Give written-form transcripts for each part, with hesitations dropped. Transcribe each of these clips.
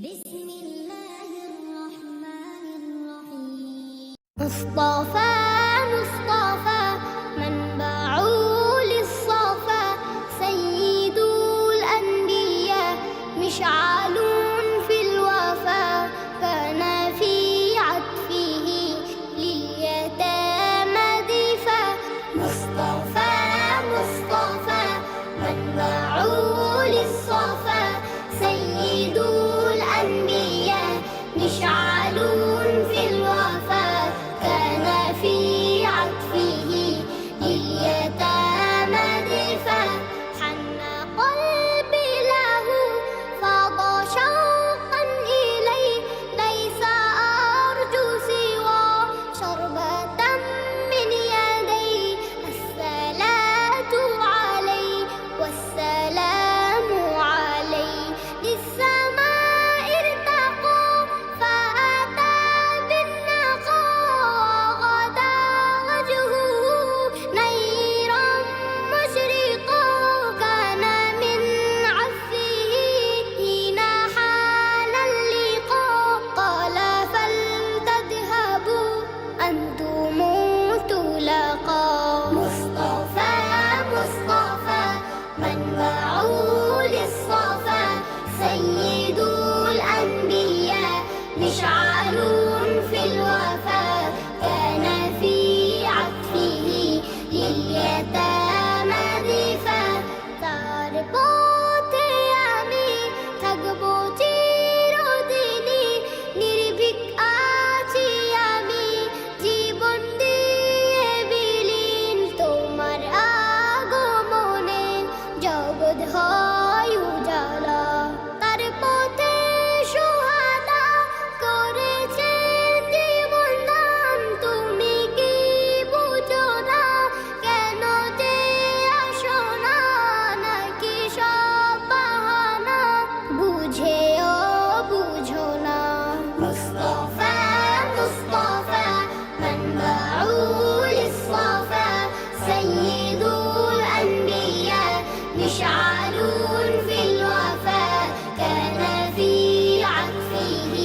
بسم الله الرحمن الرحيم. مصطفى مصطفى منبع للصفا، سيد الأنبياء مشعل في الوفا، كان في عطفه لليتامى دفا. مصطفى مصطفى منبع للصفا، سيد الأنبياء مشعل في الوفا، كان في عطفه لليتامى دفا. حن قلبي له فاض شوقا إليه، ليس أرجو سوى شربة من يديه. الصلاة عليه والسلام عليه، للسماء ارتقى فأتى بالنقاء، غدا وجهه نيرا مشرقا، كان من عفه حين حان اللقاء. قال فلتذهبوا أنتم تلاقى. مصطفى مصطفى منبع للصفا، سيد الأنبياء مشعل في الوفا، كان في عطفه لليتامى دفا। তার পথে আমি থাকবো চিরদিনই, নির্ভীক আছি আমি জীবন দিয়ে বিলীন। তোমার আগমনে জগৎ হয় উজালা, তার পথে সুহাদা করেছেন জীবন দান। তুমি কি বুঝো না, কেন যে আসো না, নাকি সব বাহানা, বুঝেও বুঝো না। মুস্তাফা মুস্তাফা منبع للصفا، سيد الأنبياء مشعل في الوفا، كان في عطفه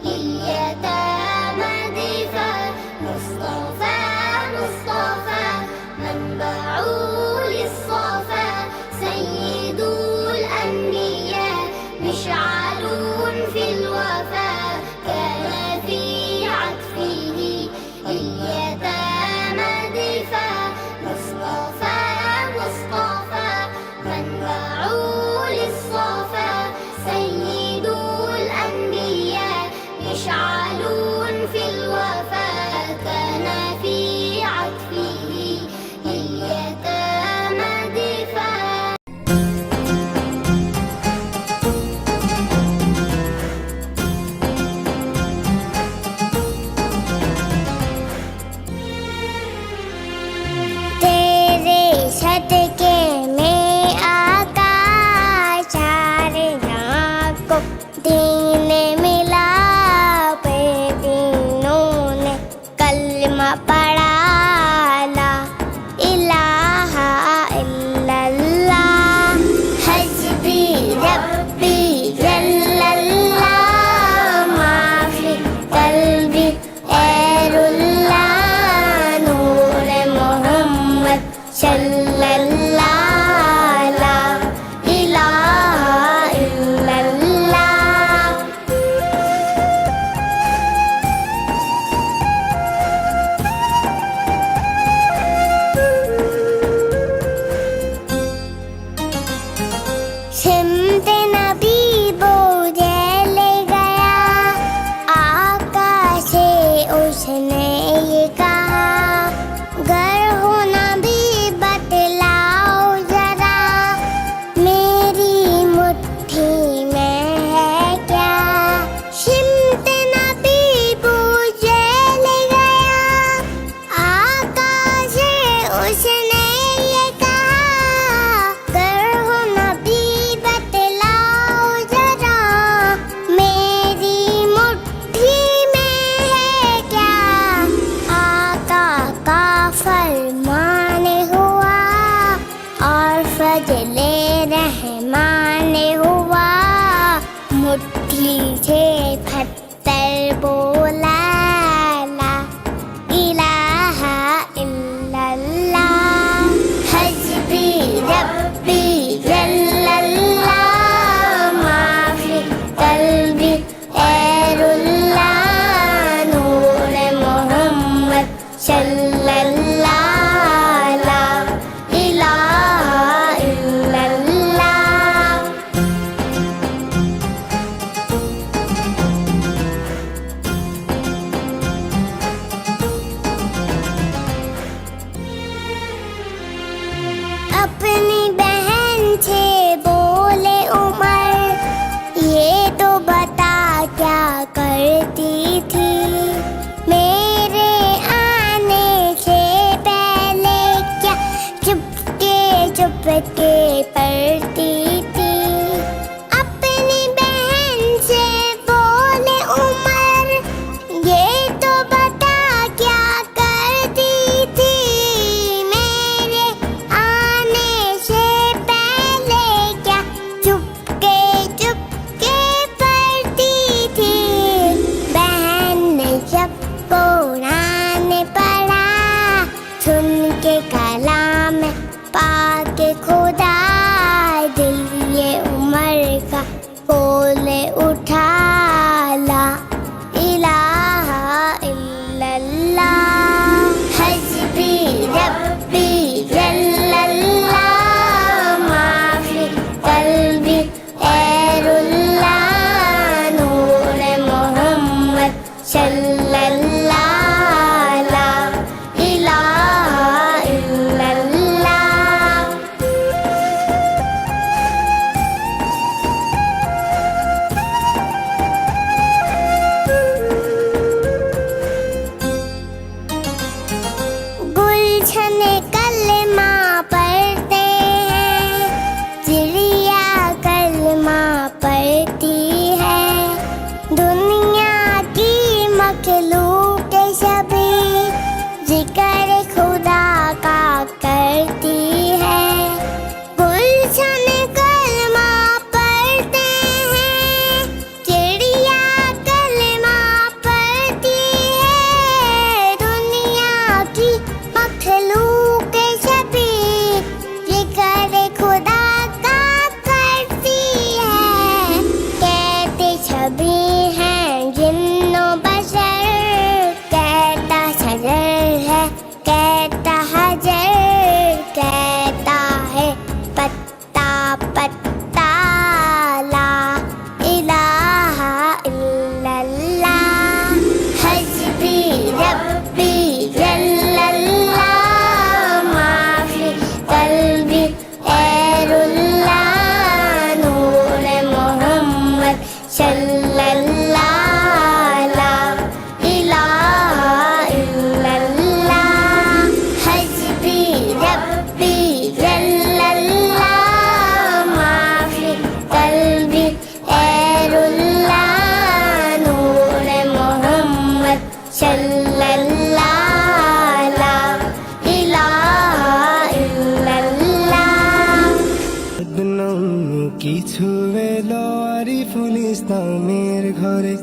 لليتامى دفا. مصطفى مصطفى منبع للصفا، سيد الأنبياء مشعل पीछे पत्थर बोला ला इलाहा इल्लल्लाह हस्बी रब्बी जल्लल्लाह माफी कल्बी खैरुल्लाह नूर मोहम्मद सल्लल्लाह ला इलाहा इल्लल्लाह। अपनी बहन से बोले उमर ये तो बता क्या करती थी मेरे आने से पहले क्या चुपके चुपके पढ़ती थी। अपनी बहन से बोले उमर ये तो बता क्या करती थी मेरे आने से पहले क्या चुपके चुपके पढ़ती थी। बहन ने जब कुरान पढ़ा सुन के कलाम पाके खुदा दिल ये उमर का बोले उठा ला इलाहा इल्लल्लाह हस्बी रब्बी जल्लल्लाह माफी कल्बी खैरुल्लाह नूर मोहम्मद सल्लल्लाह ला इलाहा इल्लल्लाह। गुलशन कलमा पढ़ते हैं चिड़िया कलमा पढ़ती है दुनिया की मखलूक सभी जिक्र खुदा का करती है। गुलशन कलमा पढ़ते हैं चिड़िया कलमा पढ़ती है दुनिया की मखलूक सभी जिक्र खुदा का करती है। कहते सभी हैं जिन्नो बशर कहता शजर है कहता हजर कहता है पत्ता पत्ता ला इलाहा इल्लल्लाह हस्बी रब्बी जल्लल्लाह माफी कल्बी खैरुल्लाह नूर मोहम्मद सल्लल्लाह ला इलाहा इल्लल्लाह हस्बी रब्बी जल्लल्लाह माफी कल्बी खैरुल्लाह नूर मोहम्मद सल्लल्लाह ला इलाहा इल्लल्लाह। কিছু এলো আরিফুল ইসলামের ঘরে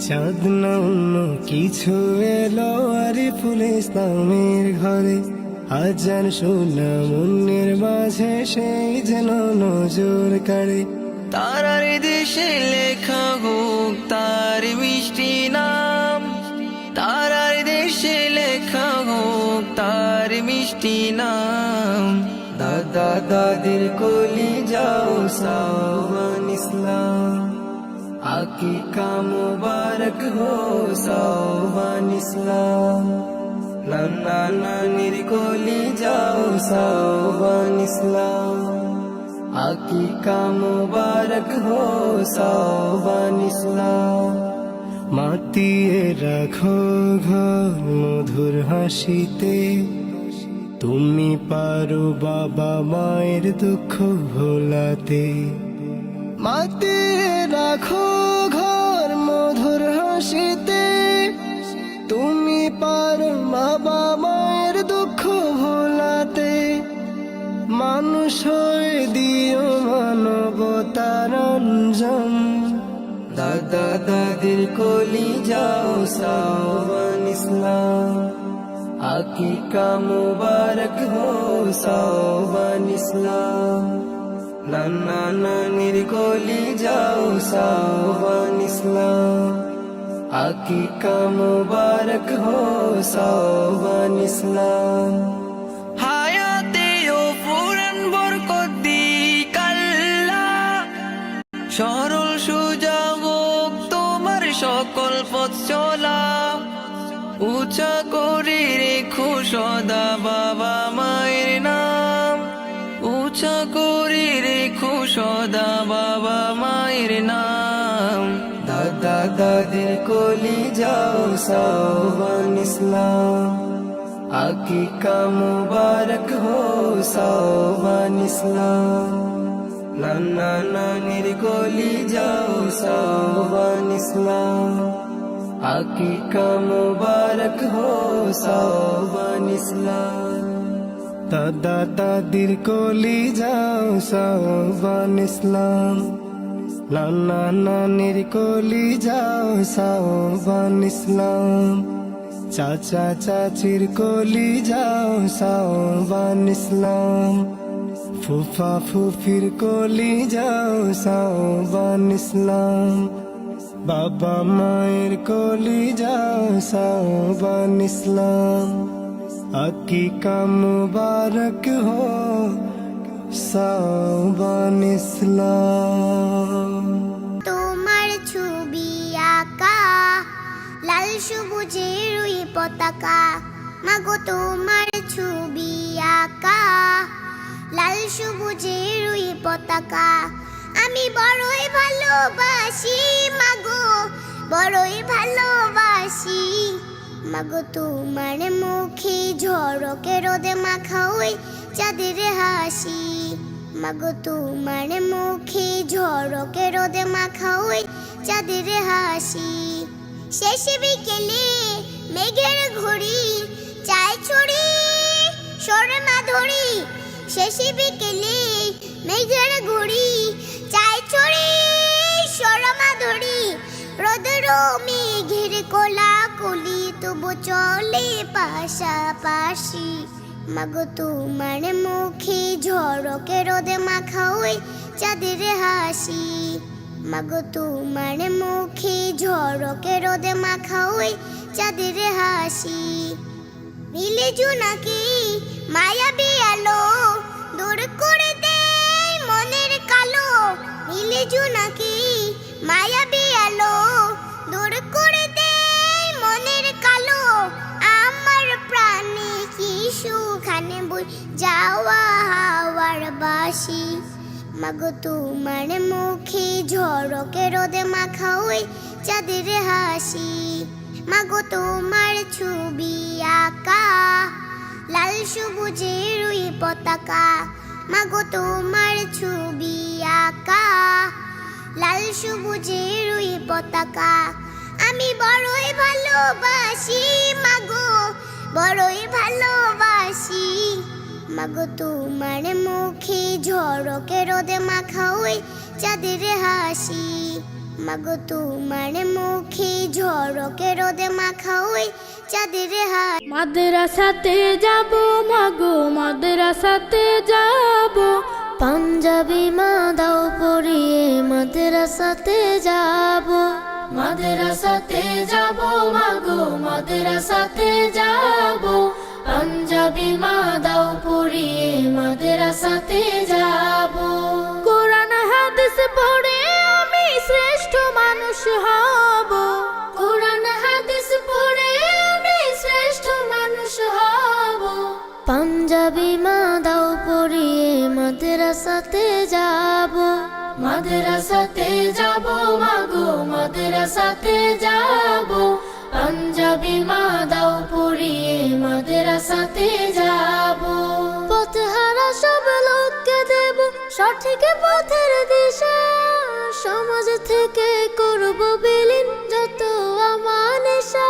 চাঁদ না অন্য কিছু এলো আরিফুল ইসলামের ঘরে আজান শোনা মনের মাঝে সেই যেন নজর কাড়ে তারার দেশে লেখা হোক তার মিষ্টি নাম তারার দেশে লেখা হোক তার মিষ্টি নাম দাদা দাদির কোলি যাও সাওবান ইসলাম আকিকা মুবারক হো সাওবান ইসলাম নানা নানির কোলি যাও সাওবান ইসলাম আকিকা মুবারক হো সাওবান ইসলাম মাতিয়ে রাখো ঘর মধুর হাসিতে তুমি পারো বাবা মায়ের দুঃখ ভোলাতে মাতিয়ে রাখো ঘর মধুর হাসিতে তুমি পারো বাবা মায়ের দুঃখ ভোলাতে মানুষ হয়ে দিও মানবতার অঞ্জন দাদা দাদা দাদির কলি যাও সাওবান ইসলাম আকিকা মুবারক হো সাওবান ইসলাম নানা নানির কলি যাও সাওবান ইসলাম আকিকা মুবারক হো সাওবান ইসলাম হায়াতে ও পুরান বরকত দিক আল্লাহ সরল সোজা হোক তোমার সকল পথ চলা উঁচা করে রেখো সদা বাবা মায়ের নাম উঁচা করে রেখো সদা বাবা মায়ের নাম দাদা দাদির কলি যাও সাওবান ইসলাম আকিকা মুবারক হো সাওবান ইসলাম নানা নানির কলি যাও সাওবান ইসলাম আকিকা মুবারক হো সাওবান ইসলাম দাদা দাদির কলি যাও সাওবান ইসলাম নানা নানির কলি যাও সাওবান ইসলাম চাচা চাচির কলি যাও সাওবান ইসলাম ফুফা ফুফির কলি যাও সাওবান ইসলাম বাবা মায়ের কলি যাও সাওবান ইসলাম আকিকা মুবারক হো সাওবান ইসলাম তোমার ছবি আঁকা লাল সবুজের ওই পতাকা মাগো তোমার ছবি আঁকা লাল সবুজের ওই পতাকা আমি বড়ই ভালোবাসি মাগো বড়ই ভালোবাসি মাগো তোমার মুখে ঝড়কে রোদে মাখা ওই চাঁদের হাসি মাগো তোমার মুখে ঝড়কে রোদে মাখা ওই চাঁদের হাসি শেষ বিকেলে মেঘের ঘড়ি চায় ছড়ি শর্মা ধরি শেষ বিকেলে মেঘের ঘড়ি চায় ছড়ি শর্মা ধরি রোদের মেঘের কোলা কলি তবু চলে পাশাপাশি মাগো তোমার মুখে ঝড়কে রোদে মাখা ওই চাঁদের হাসি মাগো তোমার মুখে ঝড়কে রোদে মাখা ওই চাঁদের হাসি নীলে জোনাকি মায়াবী আলো দূর করে দেয় মনের কালো নীলে জোনাকি মায়াবী আলো দূর করে দেয় মনের কালো আমার প্রাণে কি সুখানে বই যাওয়া হাওয়ার বাসি মাগো তোমার মুখে ঝড়কে রোদে মাখা ওই চাঁদের হাসি মাগো তোমার ছবি আঁকা লাল সবুজের ওই পতাকা মাগো তোমার ছবি আঁকা লাল সবুজের ওই পতাকা আমি বড়ই ভালোবাসি মাগো বড়ই ভালোবাসি মাগো তোমার মুখে ঝড়কে রোদে মাখা ওই চাঁদের হাসি মাগো তোমার মুখে ঝড়কে রোদে মাখা ওই চাঁদের হাসি মাদ্রাসাতে যাব মাগো মাদ্রাসাতে যাব পাঞ্জাবি মা দাও পরিয়ে মাদ্রাসাতে যাব মাদ্রাসাতে যাব মাগো মাদ্রাসাতে যাব পাঞ্জাবি মা দাও পরিয়ে মাদ্রাসাতে যাব কোরআন হাদিস পড়ে আমি শ্রেষ্ঠ মানুষ হব কোরআন হাদিস পড়ে আমি শ্রেষ্ঠ মানুষ হব পাঞ্জাবি মা দাও পরিয়ে মাদ্রাসাতে যাব মাদ্রাসাতে যাব মাগো মাদ্রাসাতে যাব পাঞ্জাবি মা দাও পরিয়ে মাদ্রাসাতে যাব পথহারা সব লোককে দেব সঠিক পথের দিশা সমাজ থেকে করব বিলীন যত আমানেশা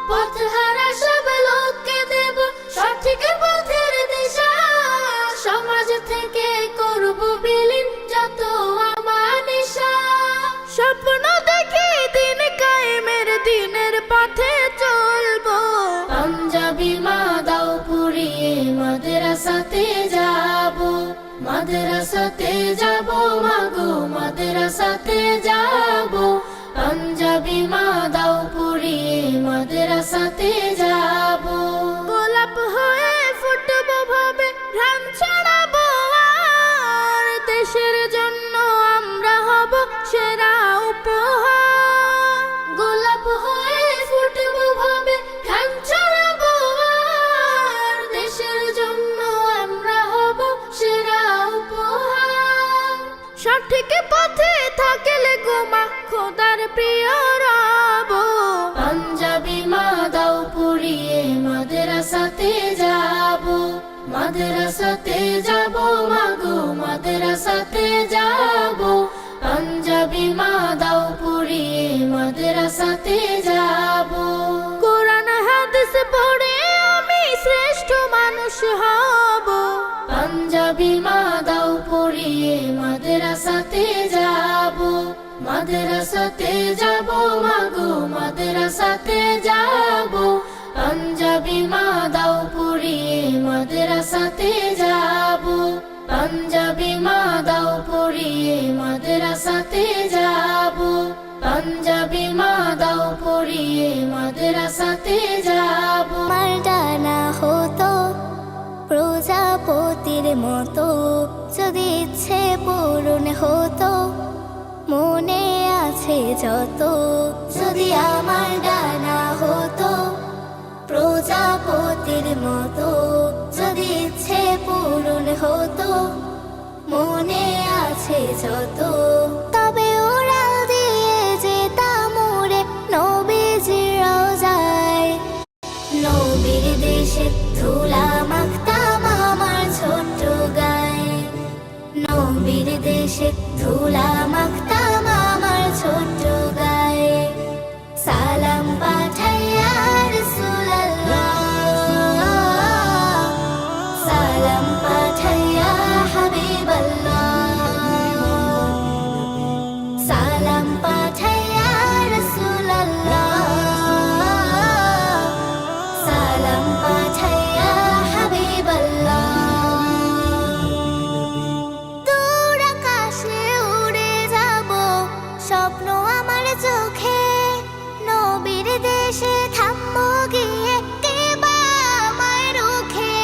পথহারা সব লোককে দেব সঠিক পথের দিশা সমাজ থেকে করব বিলীন যত আমানেশা স্বপ্ন দেখে মাদ্রাসাতে যাব মাগো মাদ্রাসাতে যাব পাঞ্জাবি মা দাও পরিয়ে মাদ্রাসাতে যাব গোলাপ হয়ে ফুটবো ভাবে ঘ্রাণ ছড়াবো আর দেশের জন্য আমরা হব সেরা উপহার গোলাপ হয়ে ফুটবো ভাবে ঘ্রাণ ছড়াবো আর দেশের জন্য আমরা হব সেরা উপহার সঠিক পথে থাকলে গোমা খোদার প্রিয় রব পাঞ্জাবি মা দাও পরিয়ে মাদ্রাসাতে যাব মাদ্রাসাতে যাব মাগো মাদ্রাসাতে যাব পাঞ্জাবি মা দাও পরিয়ে মাদ্রাসাতে যাব কোরআন হাদিস পড়ে আমি শ্রেষ্ঠ মানুষ হব পাঞ্জাবি মা দাও পরিয়ে মাদ্রাসাতে যাব মাদ্রাসাতে যাব মাগো মাদ্রাসাতে যাব পাঞ্জাবি মা দাও পরিয়ে মাদ্রাসাতে যাব পাঞ্জাবি মা দাও পরিয়ে মাদ্রাসাতে যাব পাঞ্জাবি মা দাও পরিয়ে মাদ্রাসাতে যাব আমার ডানা হতো প্রজাপতির মতো যদি ইচ্ছে পূরণ হতো মনে আছে যত যদি আমার ডানা হতো প্রজাপতির মতো যদি ইচ্ছে পূরণ হতো মনে আছে যত তবে উড়াল দিয়ে যেতাম উড়ে নবীজির রওজায় নবীর দেশে ধুলা মাখতাম আমার ছোট্ট গায়ে নবীর দেশে ধুলা মাখতাম আমার ছোট্ট গায়ে সালাম পাঠাইয়া রাসূলুল্লাহ সালাম পাঠাইয়া হাবিবাল্লাহ সালাম পাঠাইয়া রাসূলুল্লাহ সালাম পাঠাইয়া হাবিবাল্লাহ দূর আকাশে উড়ে যাব স্বপ্ন আমার চোখে নবীর দেশে থামবো গিয়ে কে বা আমায় রুখে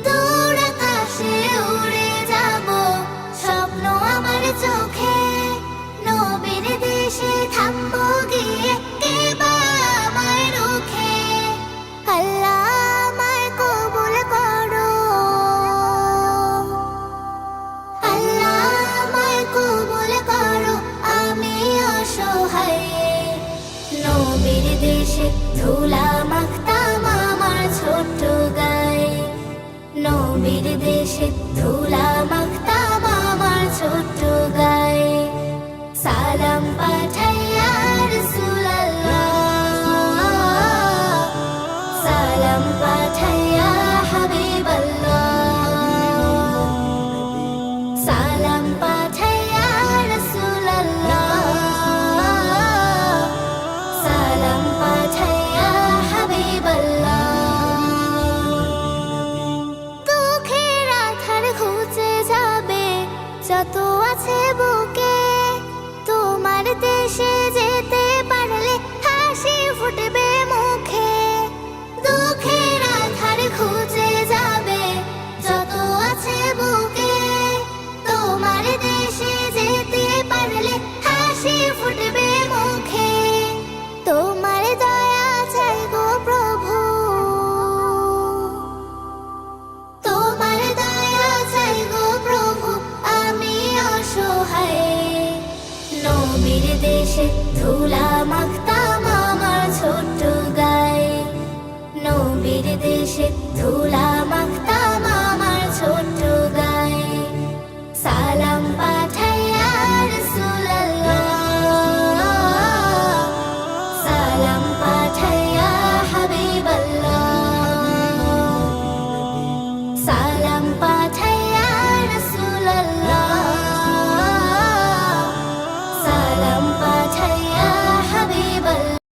দূর আকাশে উড়ে যাব স্বপ্ন আমার চোখে নবীর দেশে থামবো গিয়ে কে বা আমায় রুখে আল্লাহ আমায় কবুল করো আল্লাহ আমায় কবুল করো আমি অসহায় নবীর দেশে ধুলা মাখতাম আমার ছোট্ট গায়ে নবীর দেশে ধুলা মাখতাম আমার ছোট্ট গায়ে সালাম পাঠাইয়া রাসূলুল্লাহ সালাম পাঠাইয়া হাবিবাল্লাহ সালাম পাঠাইয়া রাসূলুল্লাহ সালাম পাঠাইয়া হাবিবাল্লাহ দুঃখের আধার ঘুচে যাবে যত আছে বুকে তোমার দেশে যেতে পারলে হাসি ফুটবে মুখে দুঃখের আধার ঘুচে যাবে যত আছে বুকে তোমার দেশে যেতে পারলে হাসি ফুটবে মুখে তোমার দয়া চাই গো প্রভু তোমার দয়া চাই গো প্রভু আমি অসহায় নবীর দেশে ধুলা মাখতাম আমার ছোট্ট গায়ে নবীর দেশে ধুলা